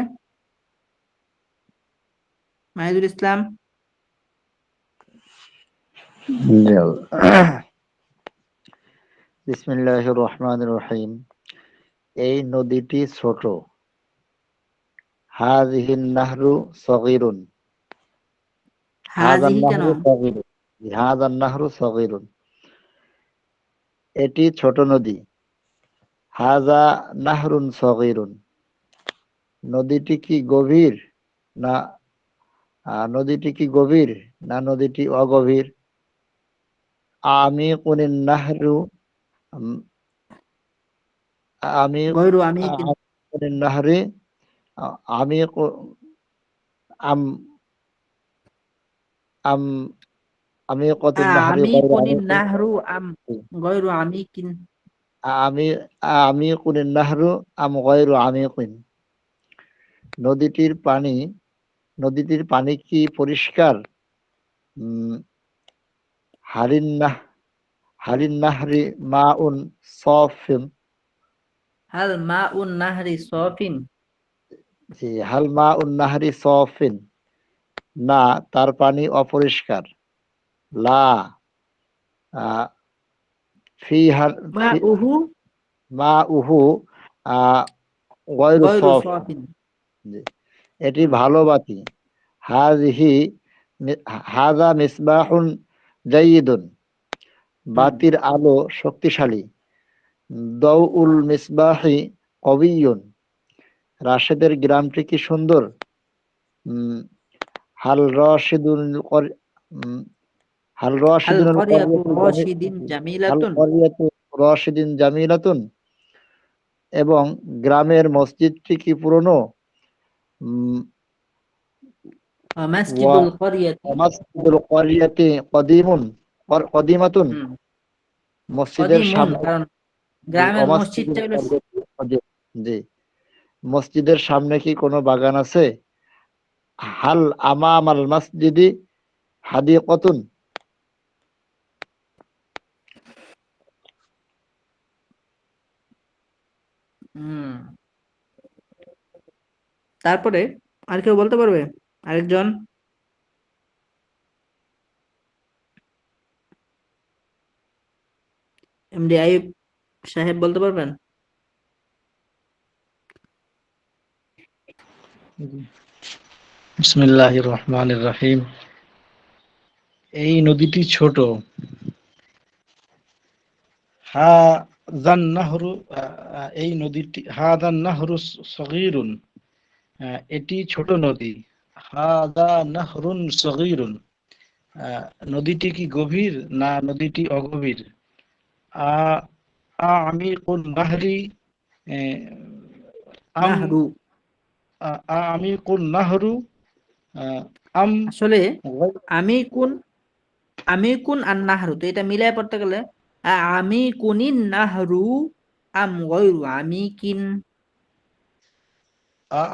মাহিদুল ইসলাম। বিসমিল্লাহির রহমানির রহিম। এই নদীটি ছোট। হাযিহিন নাহরু সগীরুন। হাযান হাজিহি কেন? নাহরু সগীরুন। হাযান নাহরু সগীরুন, এটি ছোট নদী। হাযা নাহরুন সগীরুন, নদীটি কি গভীর না নদীটি কি গভীর না নদীটি অগভীর। আমিকুনিন নাহরু আমি গয়রু আমি আমিকুনিন নাহরি আমিকু আম আম আমিকাতুন নাহরি আমি গায়রু কোনিন আমিকিন। নাহরু আম গয়রু আমি কিন। আমি আমিকুনিন নাহরু আম গায়রু আমিকিন, নদীটির পানি কি পরিষ্কার। উম, হারিন নাহরি মাউন সাফিন। হাল মা উন নাহরি সফিন, জি, হাল মাউন নাহরি সাফিন, না তার পানি অপরিষ্কার। লা আহ, ফিহার মা উহু মা উহু গয়রু গয়রু সাফ। সফিন। জি, এটি ভালো বাতি। হাযিহি হাযা মিসবাহুন জাইয়িদুন, বাতির আলো শক্তিশালী। দাউল মিসবাহি কওয়িয়্যুন, রাশেদের গ্রামটি কি সুন্দর। উম, হাল রশিদুল কর- উম, হাল হাল রশিদুল করিয়াতু করিয়াতু রশিদিন হাল জামিলাতুন, করিয়াতু রশিদিন জামিলাতুন, এবং গ্রামের মসজিদটি কি পুরনো। উম, ওয়া মাসজিদুল করিয়াতি মাসজিদুল করিয়াতি কদিমাতুন, হুম মসজিদের কদিমুন, সামনে। কারণ জি, গ্রামের অমাসজিদুল মসজিদটা হলো করিয়াতি জি, মসজিদের সামনে কি কোনো বাগান আছে। হাল আমামাল মসজিদি হাদিকতুন, হুম তারপরে আর কেউ বলতে পারবে? আরেকজন। এমডি আইয়ুব সাহেব বলতে পারবেন? বিসমিল্লাহির রহমানির রহিম। এই নদীটি ছোট। হাযান নাহরু এই নদীটি হাযান নাহরু সগীরুন, এটি ছোট নদী। হাযা নাহরুন সগীরুন, নদীটি কি গভীর না নদীটি অগভীর। আ আমিকুন নাহরি আম নাহরু, আমিকুন নাহরু আম আসলে গায়রু। আমি কোন আমি কোন আর নাহরু, তো এটা মিলাই পড়তে গেলে আমি কুনিন নাহরু আম গয়রু আমি কিন।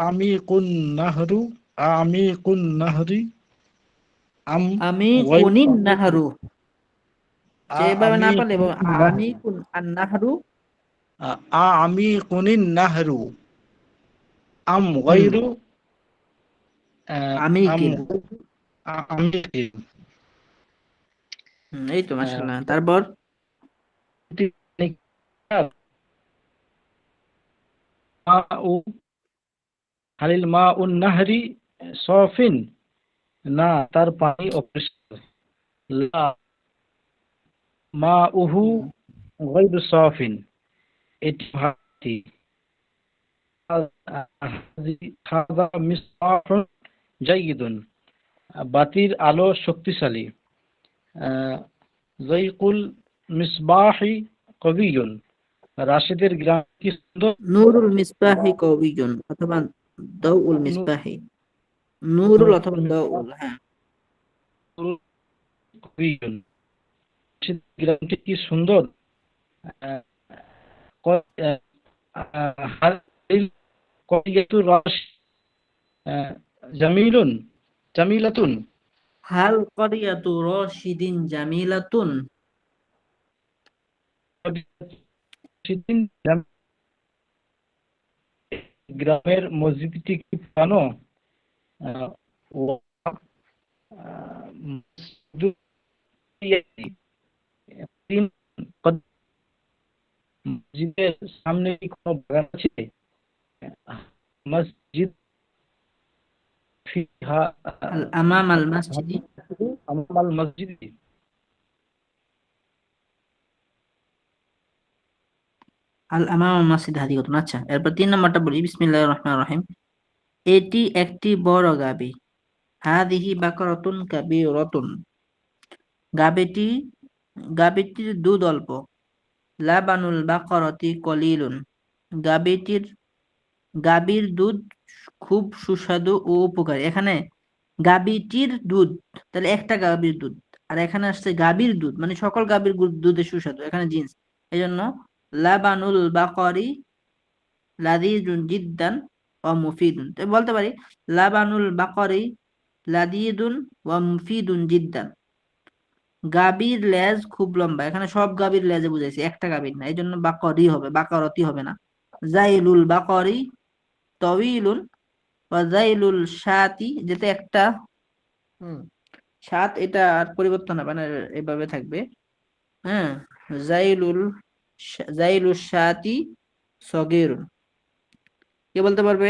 আমিকুন নাহরু আমিকুন নাহরি আম আমি গায়রু কুনিন আমিকুন। নাহরু, যেভাবে না পারলে আমিকুন আমি কুন আর নাহরু। আমিকুনিন নাহরু আম হুম গায়রু আমি আম কিন। গায়রু আমিকিন। এই তো মাশাআল্লাহ। তারপর হালিল মা উন নাহরি সফিন, না তার পানি অপরিষ্কার। লা মা উহু হুম, গায়রু সফিন, এটি ভাতি। হাযা মিসবাহুন জাইয়িদুন, বাতির আলো শক্তিশালী। যাইকুল মিসবাহি কবিয়ুন, রাশেদের গ্রাম কি সুন্দর। নূরুল মিসবাহি কবিয়ুন অথবা দাউল মিসবাহি, নূরুল অথবা দাউল, হ্যাঁ। কবিয়ুন, রাশেদের গ্রামটি কি সুন্দর। আহ, ক- আহ, হাদিল করিয়াতু রাশ জামিলুন জামিলাতুন, হাল করিয়াতু রশিদিন জামিলাতুন, সেদিন গ্রামের মসজিদটি কি পুরানো। আহ, ও মসজিদের সামনে কি কোনো বাগান আছে। মসজিদ ফিহা আল আমাম আল মসজিদি, আমাল মসজিদ। আল আমাম আল মসজিদ হাদিকাতুন। আচ্ছা, এরপর 3 নম্বরটা বলি, বিসমিল্লাহির রহমানির রহিম। এটি একটি বড় গাবি। হাদিহি বাকারাতুন কাবীরাতুন, গাবিটি গাবিটির দুধ অল্প। লাবানুল বাকারাতি কলিলুন, গাবিটির গাবির দুধ খুব সুস্বাদু ও উপকারী। এখানে গাবিটির দুধ, তাহলে একটা গাবির দুধ, আর এখানে আসছে গাবির দুধ, মানে সকল গাবির দুধের সুস্বাদু, এখানে জিন্স। এই জন্য লাবানুল বাকরি লাযীযুন জিদ্দান ওয়া মুফিদুন, তো বলতে পারি লাবানুল বাকরি লাযীযুন ওয়া মুফিদুন জিদ্দান। গাবির লেজ খুব লম্বা, এখানে সব গাবির লেজে বুঝাইছি, একটা গাবির না, এই জন্য বাকরি হবে, বাকারতি হবে না। জাইলুল বাকরি তওয়িলুন ওয়া জাইলুল শাতি, যেটা একটা সাত, এটা আর পরিবর্তন হবে না, এভাবে থাকবে। হ্যাঁ, জাইলুল জাইলুল শাতি সগীরুন। কে বলতে পারবে?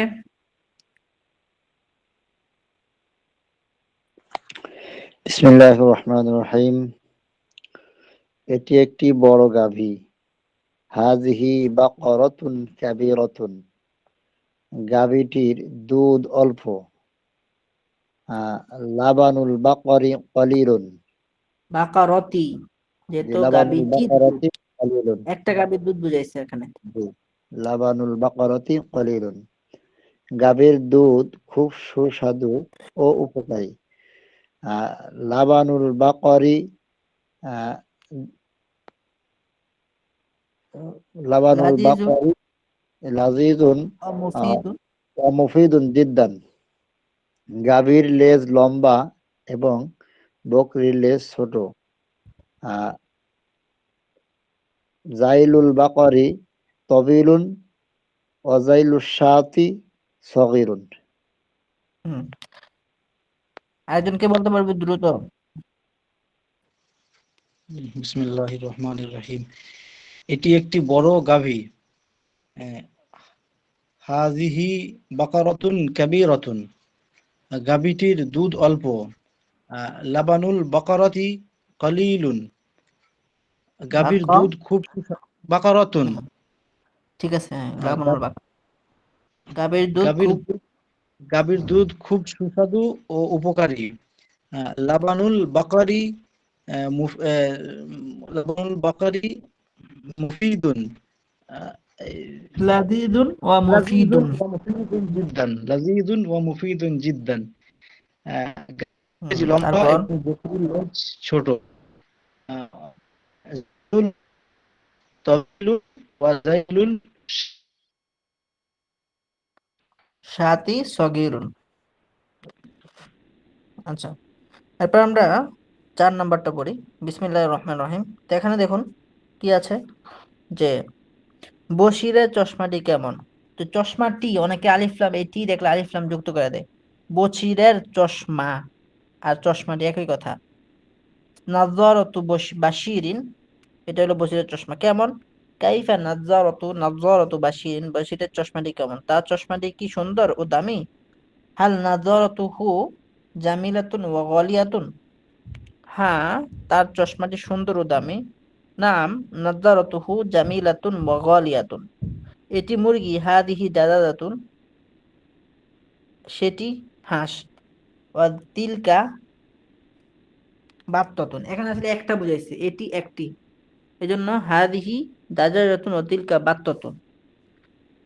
বিসমিল্লাহির রহমানির রহিম। এটি একটি বড় গাভী। হাযিহি বাকারাতুন কাবীরাতুন, গাভীটির দুধ অল্প। লাবানুল বাকরি কলিলুন, বাকারতি, যেহেতু লাবানুল গাবিটির দুধ, বাকারাতি কলিলুন, একটা গাবির দুধ বুঝাইছে এখানে। লাবানুল বাকারাতি কলিলুন, গাভীর দুধ খুব সুস্বাদু ও উপকারী। লাবানুল বাকরি আহ, লাবানুল লাযীযুন বাকরি লাযীযুন ওয়া মুফিদুন, ওয়া মুফিদুন জিদ্দান, গাভীর লেজ লম্বা এবং বকরির লেজ ছোট। আহ, জাইলুল বাকরি তবিলুন ওয়া জাইলুশ শাতি সগীরুন। হুম, আরেকজনকে বলতে পারবে দ্রুত? বিসমিল্লাহির রহমানির রহিম। এটি একটি বড় গাভী। হাযিহি বাকারাতুন কাবীরাতুন, গাভীটির দুধ অল্প। লাবানুল বাকারাতি কলিলুন, গাভীর বাকা, দুধ খুব বাকারাতুন, ঠিক আছে, হ্যাঁ, লাবানুল বাকা, গাবির দুধ গাভীর খুব, গাভীর দুধ খুব সুস্বাদু ও উপকারী। লাবানুল বাকারি লাবানুল বাকারি মুফিদুন, লাযীযুন ওয়া লাযীযুন মুফিদুন। ওয়া মুফিদুন জিদ্দান, লাযীযুন ওয়া মুফিদুন জিদ্দান। লেজ লম্বা তারপর এবং বকরির লেজ ছোট। জাইলুল তাওয়িলুন ওয়া জাইলুল শাতি সগীরুন। আচ্ছা, এরপর আমরা 4 নাম্বারটা পড়ি, বিসমিল্লাহির রহমানির রহিম। তো এখানে দেখুন কি আছে, যে বশিরের চশমাটি কেমন। তো চশমাটি, অনেকে আলিফ লাম, এটি দেখলে আলিফ লাম যুক্ত করে দেয়। বশিরের চশমা আর চশমাটি একই কথা। নাযরাতু বাশিরিন, এটা হলো বশিরের চশমা। কেমন? কাইফা নাযরাতু বাশিরিন, বশিরের চশমাটি কেমন, তার চশমাটি কি সুন্দর ও দামি। হাল নাযরাতুহু জামিলাতুন ওয়া গালিয়াতুন, হ্যাঁ, তার চশমাটি সুন্দর ও দামি। নাম নাযরাতুহু জামিলাতুন ওয়া গালিয়াতুন, এটি মুরগি। হাদিহি দাজাজাতুন, সেটি হাঁস। ওয়া তিলকা বাত্তাতুন, এখানে আসলে একটা বুঝাইছে, এটি একটি, এজন্য হাদিহি দাজাজাতুন ওয়া তিলকা বাত্তাতুন।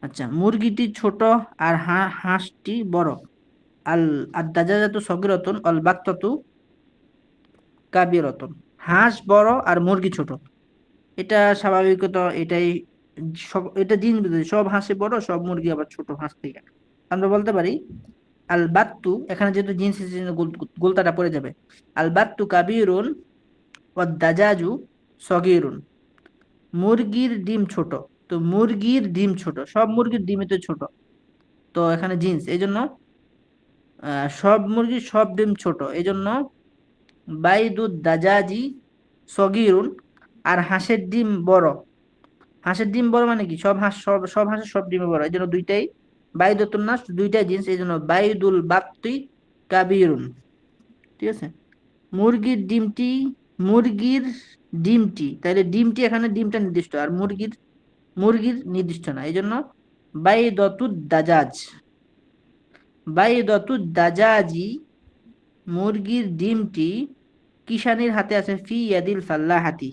আচ্ছা, মুরগিটি ছোট আর হাঁসটি বড়। আল আর দাজাজাতু সগীরাতুন আল বাত্তাতু কাবীরাতুন। হাঁস বড় আর মুরগি ছোট, এটা স্বাভাবিকত এটাই, সব এটা জিনিস বুঝাই, সব হাঁসে বড়, সব মুরগি আবার ছোট হাঁস থেকে। আমরা বলতে পারি আল বাত্তু, এখানে যেহেতু জিন্স গোলতাটা পড়ে যাবে, আল বাত্তু কাবীরুন ওয়া দাজাজু সগীরুন। মুরগির ডিম ছোট, তো মুরগির ডিম ছোট, সব মুরগির ডিমই তো ছোট, তো এখানে জিন্স, এই জন্য সব মুরগির সব ডিম ছোট, এই জন্য বাইদুদ দাজাজি সগীরুন। আর হাঁসের ডিম বড়, হাঁসের ডিম বড় মানে কি, সব হাঁস সব হাঁসের সব ডিমে বড়, এই জন্য দুইটাই বাইদুতুন নাস, দুইটাই জিন্স, এই জন্য বাইদুল বাত্তি কাবীরুন। ঠিক আছে, মুরগির ডিমটি, মুরগির ডিমটি, তাহলে ডিমটি এখানে ডিমটা নির্দিষ্ট, আর মুরগির মুরগির নির্দিষ্ট না, এই জন্য বাইদতুদ দাজাজ, বাইদতুদ দাজাজি, মুরগির ডিমটি কিষানির হাতে আছে, ফি ইয়াদিল ফাল্লাহাতি।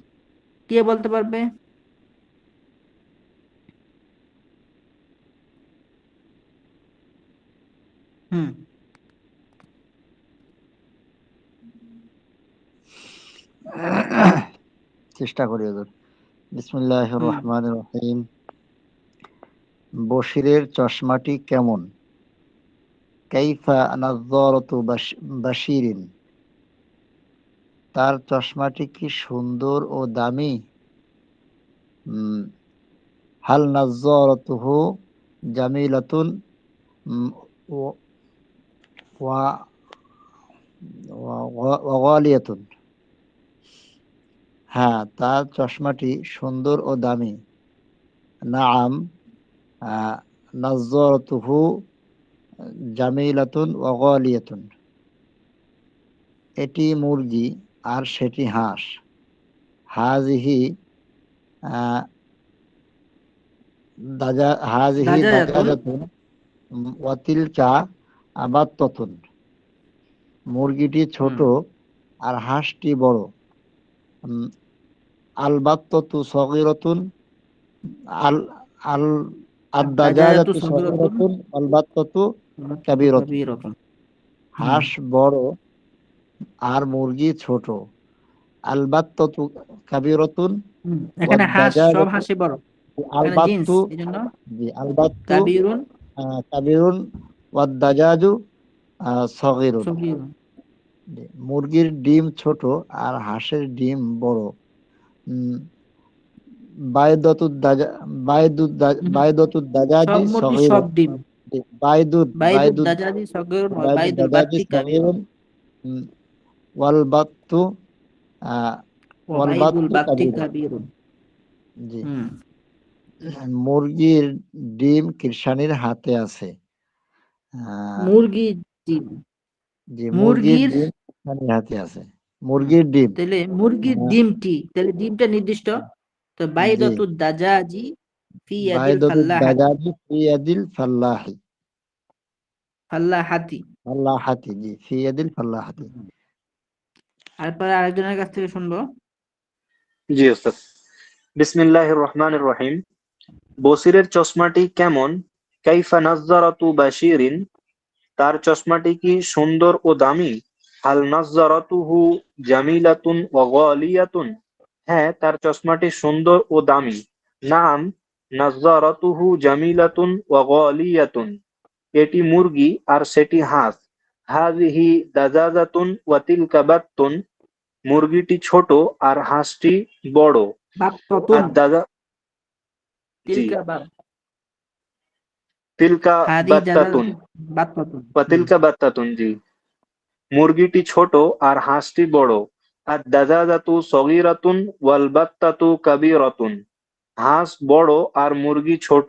কে বলতে পারবে? হুম চেষ্টা করি হুজুর। বিসমিল্লাহির হুম রহমানির রহিম। বশিরের চশমাটি কেমন? কাইফা নাযযারাতু বাশিরিন, তার চশমাটি কি সুন্দর ও দামি? হাল নাযযারাতুহু জামিলাতুন ওয়া গালিয়াতুন, হ্যাঁ তার চশমাটি সুন্দর ও দামি। নাআম নাযযারাতুহু জামিলাতুন ওয়া গালিয়াতুন, এটি মুরগি আর সেটি হাঁস। হাযিহি দাজাজাতুন, দাজাজাতুন ওয়া তিলকা বাত্তাতুন, মুরগিটি ছোট আর হাঁসটি বড়। আল বাত্তাতু সগীরাতুন আল আল দাজাজাতু আদ-দাজাজাতু সগীরাতুন সগীরাতুন ওয়াল বাত্তাতু কাবীরাতুন, কাবীরাতুন। হাঁস বড় আর মুরগি ছোট। আল বাত্তাতু কাবীরাতুন ওয়াদ এখানে হাঁস, সব দাজাজাতু, হাঁসই বড়, আল এখানে জিন্স, বাত্তু, এই জন্য জি আল বাত্তু কাবীরুন কাবীরুন ওয়াদ দাজাজু সগীরুন, সগীরুন। মুরগির ডিম ছোট আর হাঁসের ডিম বড়। বাইদতুদ সব দাজাজি মুরগি সব সগীরুন, ডিম। বাইদুদ বাইদুদ বাইদুদ দাজাজি সগীরুন ওয়া বাইদুদ বাইদুল দাজাজি বাত্তি কাবীরুন সগীরুন ওয়াল বাত্তু ওয়া ওয়াল বাইদুল বাত্তু বাত্তি কাবীরুন। কাবীরুন। জি, হুম মুরগির ডিম কৃষানির হাতে আছে। আহ, মুরগি ডিম, জি মুরগির মুরগির, ডিম কৃষানির হাতে আছে, মুরগির ডিম। তাহলে মুরগির আহ, ডিমটি, তাহলে ডিমটা নির্দিষ্ট, তো জি বাইদাতুদ দাজাজি ফি ইয়াদিল বাইদতুদ ফাল্লাহাতি, দাজাজি ফি ইয়াদিল ফাল্লাহি, ফাল্লাহাতি। ফাল্লাহাতি, জি ফি ইয়াদিল ফাল্লাহাতি। তারপরে আরেকজনের কাছ থেকে শুনবো। জি ওস্তাদ। বিসমিল্লাহির রহমানির রহিম। বসিরের চশমাটি কেমন? কাইফা নাযযারাতু বাশিরিন, তার চশমাটি কি সুন্দর ও দামি? হাল নাযযারাতুহু জামিলাতুন ওয়া গালিয়াতুন, হ্যাঁ তার চশমাটি সুন্দর ও দামি। নাম নাযযারাতুহু জামিলাতুন ওয়া গালিয়াতুন, এটি মুরগি আর সেটি হাঁস। হাযিহি দাজাজাতুন ওয়া তিলকা বাত্তুন, মুরগিটি ছোট আর হাঁসটি বড়। বাত্তাতুন, আর দাদা জি তিলকা বাত, তিলকা হাদি বাত্তাতুন বাত্তাতুন। বা তিলকা বাত্তাতুন, জি মুরগিটি ছোট আর হাঁসটি বড়। আর দাজাজাতু সগীরাতুন ওয়াল বাত্তাতু কাবীরাতুন, হাঁস বড় আর মুরগি ছোট।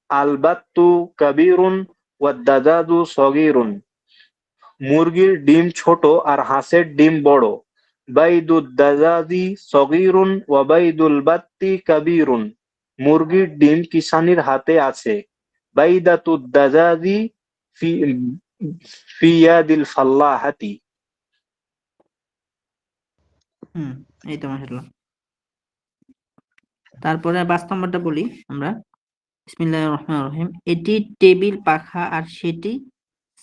আল বাত্তু কাবীরুন ওয়াদ দাজাজু সগীরুন, মুরগির ডিম ছোট আর হাঁসের ডিম বড়। বাইদুদ দাজাজি সগীরুন ওয়া বাইদুল বাত্তি কাবীরুন, মুরগির ডিম কিষানির হাতে আছে। বাইদাতুদ দাজাজি ফি في يد الفلاحة এই তো মাশাআল্লাহ। তারপরে 5 নম্বরটা বলি আমরা। বিসমিল্লাহির রহমানির রহিম। এটি টেবিল পাখা আর সেটি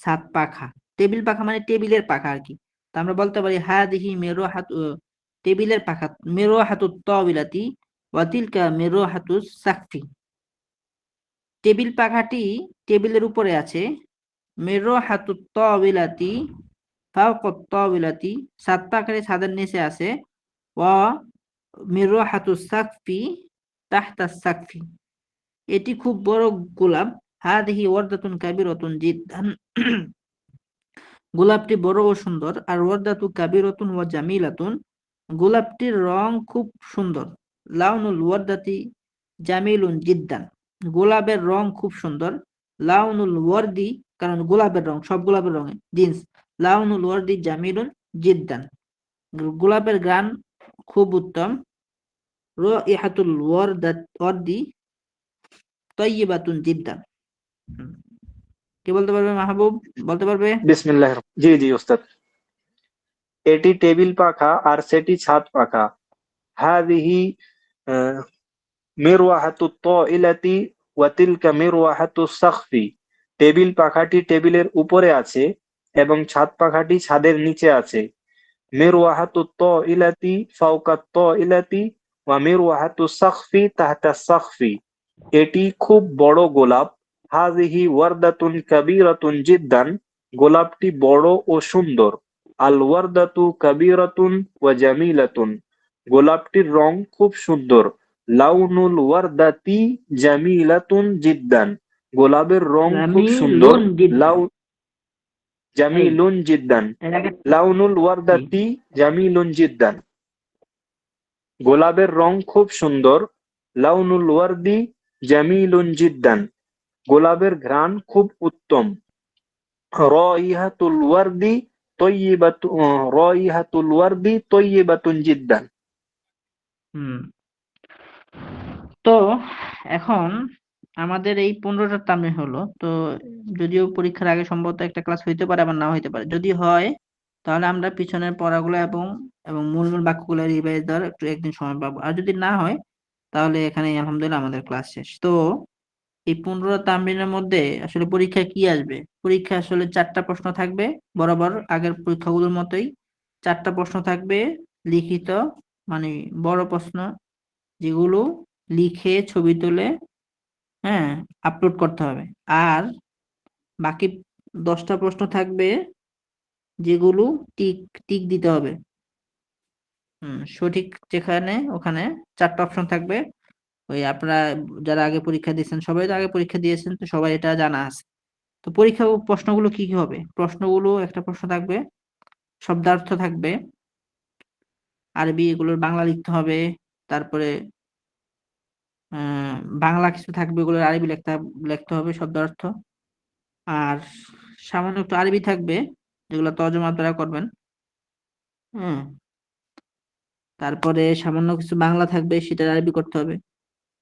ছাদ পাখা। টেবিল পাখা মানে টেবিলের পাখা আরকি। তো আমরা বলতে পারি হাদিহি মিরওয়াহাতু, টেবিলের পাখা মিরওয়াহাতুত তাওবিলাতি ওয়া তিলকা মিরওয়াহাতুস সাকফি। টেবিল পাখাটি টেবিলের উপরে আছে। মিরওয়াহাতুত তাওবিলাতি ফাওকাত তাওবিলাতি, ছাদ পাখাটি ছাদের নিচে আছে। ওয়া মিরওয়াহাতুস সাকফি তাহতাস সাকফি। এটি খুব বড় গোলাপ। হাদিহি ওয়ারদাতুন কাবীরাতুন জিদ্দান। গোলাপটি বড় ও সুন্দর। আর ওয়ারদাতু কাবীরাতুন ওয়া জামিলাতুন, গোলাপটির রং খুব সুন্দর। লাউনুল ওয়ারদাতি জামিলুন জিদ্দান, গোলাপের রং খুব সুন্দর। লাউনুল ওয়ারদি, কারণ গোলাপের রং সব গোলাপের রঙে জিন্স। লাউনুল ওয়ারদি জামিলুন জিদ্দান, গোলাপের ঘ্রাণ খুব উত্তম। রাইহাতুল ওয়ারদি তাইয়্যিবাতুন জিদ্দান। কি বলতে পারবে মাহবুব, বলতে পারবে? বিসমিল্লাহির জি জি ওস্তাদ। এটি টেবিল পাখা আর সেটি ছাদ পাখা। হাদিহি মিরওয়াহাতুত তাইলাতি ওয়া তিলকা মিরওয়াহাতুস সাখফি। টেবিল পাখাটি টেবিলের উপরে আছে এবং ছাদ পাখাটি ছাদের নিচে আছে। মিরওয়াহাতুত তাইলাতি ফাওকাত তাইলাতি ওয়া মিরওয়াহাতুস সাখফি তাহতাস সাখফি। এটি খুব বড় গোলাপ। হাযিহি ওয়ারদাতুন কাবীরাতুন জিদ্দান, গোলাপটি বড় ও সুন্দর। আল ওয়ারদাতু কাবীরাতুন ওয়া জামিলাতুন, গোলাপটির রং খুব সুন্দর। লাউনুল ওয়ারদাতি জামিলাতুন জিদ্দান, গোলাপের রং খুব সুন্দর। জামিলুন জিদ্দান। লাউ জামিলুন জিদ্দান। এর আগে লাউনুল ওয়ারদাতি জামিলুন জিদ্দান, গোলাপের রং খুব সুন্দর। লাউনুল ওয়ারদি জামিলুন জিদ্দান, গোলাপের ঘ্রাণ খুব উত্তম। রাইহাতুল ওয়ারদি তাইয়্যিবাতুন জিদ্দান। তো এখন আমাদের এই 15টা তামরিন হলো। তো যদিও পরীক্ষার আগে সম্ভবত একটা ক্লাস হইতে পারে আবার নাও হইতে পারে। যদি হয় তাহলে আমরা পিছনের পড়াগুলো এবং মূল বাক্যগুলো রিভাইজ দেওয়ার একটু একদিন সময় পাবো। আর যদি না হয় তাহলে এখানে আলহামদুলিল্লাহ আমাদের ক্লাস শেষ। তো এই 15 তামরিনের মধ্যে আসলে পরীক্ষা কি আসবে? পরীক্ষা আসলে 4টা প্রশ্ন থাকবে, বরাবর আগের পরীক্ষাগুলোর মতোই 4টা প্রশ্ন থাকবে লিখিত, মানে বড় প্রশ্ন, যেগুলো লিখে ছবি তুলে আপলোড করতে হবে। আর বাকি 10টা প্রশ্ন থাকবে যেগুলো টিক টিক দিতে হবে। সঠিক যেখানে ওখানে 4টা অপশন থাকবে। ওই আপনারা যারা আগে পরীক্ষা দিয়েছেন, সবাই তো আগে পরীক্ষা দিয়েছেন, তো সবাই এটা জানা আছে। তো পরীক্ষা প্রশ্নগুলো কি কি হবে? প্রশ্নগুলো, একটা প্রশ্ন থাকবে শব্দার্থ থাকবে, আরবি এগুলোর বাংলা লিখতে হবে। তারপরে বাংলা কিছু থাকবে, এগুলোর আরবি লিখতে হবে শব্দার্থ। আর সামান্য একটু আরবি থাকবে, যেগুলো তর্জমা আপনারা করবেন। তারপরে সামান্য কিছু বাংলা থাকবে, সেটা আরবি করতে হবে।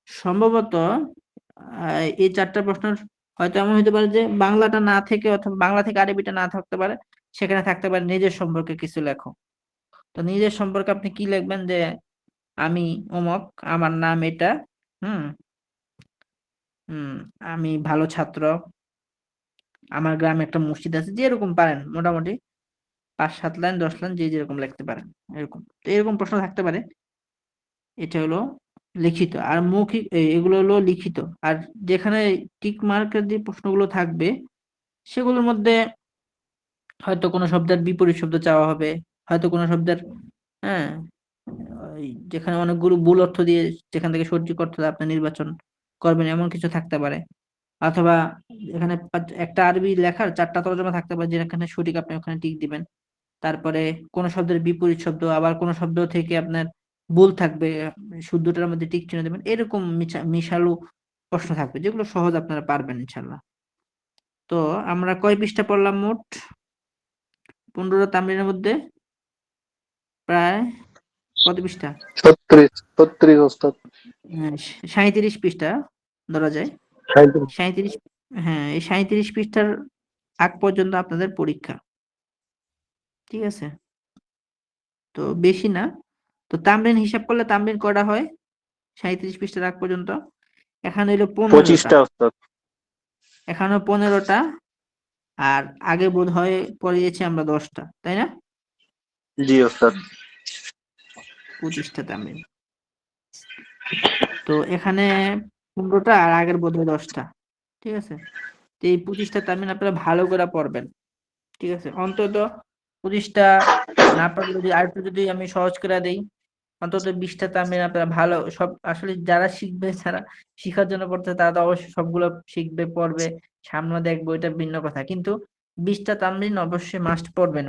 সম্ভবত এই 4টা প্রশ্নের হয়তো এমন হতে পারে যে বাংলাটা না থেকে, অথবা বাংলা থেকে আরবিটা না থাকতে পারে, সেখানে থাকতে পারে নিজের সম্পর্কে কিছু লেখো। তো নিজের সম্পর্কে আপনি কি লিখবেন? যে আমি অমুক, আমার নাম এটা, আমি ভালো ছাত্র, আমার গ্রামে একটা মসজিদ আছে, যেরকম পারেন মোটামুটি 5-7 লাইন 10 লাইন যে যেরকম লিখতে পারেন, এরকম। তো এরকম প্রশ্ন থাকতে পারে। এটা হলো লিখিত। আর মৌখিক এগুলো হলো লিখিত। আর যেখানে টিক মার্কের যে প্রশ্নগুলো থাকবে, সেগুলোর মধ্যে হয়তো কোনো শব্দের বিপরীত শব্দ চাওয়া হবে, হয়তো কোনো শব্দের যেখানে অনেকগুলো ভুল অর্থ দিয়ে যেখান থেকে সঠিক অর্থ আপনি নির্বাচন করবেন, এমন কিছু থাকতে পারে। অথবা এখানে একটা আরবি লেখার 4টা তর্জমা থাকতে পারে, যেখানে সঠিক আপনি ওখানে টিক দিবেন। তারপরে কোন শব্দের বিপরীত শব্দ, আবার কোন শব্দ থেকে আপনার ভুল থাকবে, শুদ্ধটার মধ্যে টিক চিহ্ন দেবেন। এরকম মিশালু প্রশ্ন থাকবে, যেগুলো সহজ আপনারা পারবেন ইনশাল্লাহ। তো আমরা কয় পৃষ্ঠা পড়লাম মোট 15 তামরিনের মধ্যে? প্রায় কত পৃষ্ঠা? 36 ওস্তাদ। 37 পৃষ্ঠা ধরা যায়। 37। 37, হ্যাঁ, এই 37 পৃষ্ঠার আগ পর্যন্ত আপনাদের পরীক্ষা, ঠিক আছে? তো বেশি না। তো তামরিন হিসাব করলে তামরিন কয়টা হয় 37 পৃষ্ঠার আগ পর্যন্ত? এখানে হইলো 15টা, 25টা ওস্তাদ। এখানে 15টা, আর আগে বোধ হয় পড়িয়েছি আমরা 10টা, তাই না? জি ওস্তাদ। 25টা তামরিন। তো এখানে 15টা আর আগের বোধ হয় 10টা, ঠিক আছে? তো এই 25টা তামরিন আপনারা ভালো করে পড়বেন, ঠিক আছে? অন্তত 25টা না পারলে যদি আরেকটু যদি আমি সহজ করে দেই, অন্তত 20টা তামরিন আপনারা ভালো সব, আসলে যারা শিখবে, যারা শিখার জন্য পড়তে তারা তো অবশ্যই সবগুলো শিখবে, পড়বে, সামনে দেখবো, এটা ভিন্ন কথা, কিন্তু 20টা তামরিন অবশ্যই মাস্ট পড়বেন,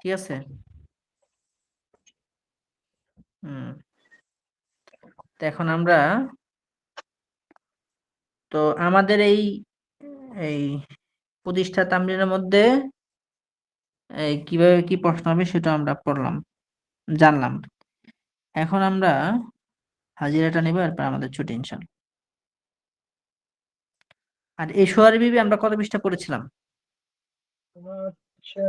ঠিক আছে? তো এখন আমরা, তো আমাদের এই এই 25টা তামরিনের মধ্যে এই কিভাবে কি প্রশ্ন হবে সেটা আমরা পড়লাম, জানলাম। এখন আমরা হাজিরাটা নেব, এরপর আমাদের ছুটি ইনশাল্লাহ। আর এই সোয়ারি বিবি আমরা কত পৃষ্ঠা পড়েছিলাম? আচ্ছা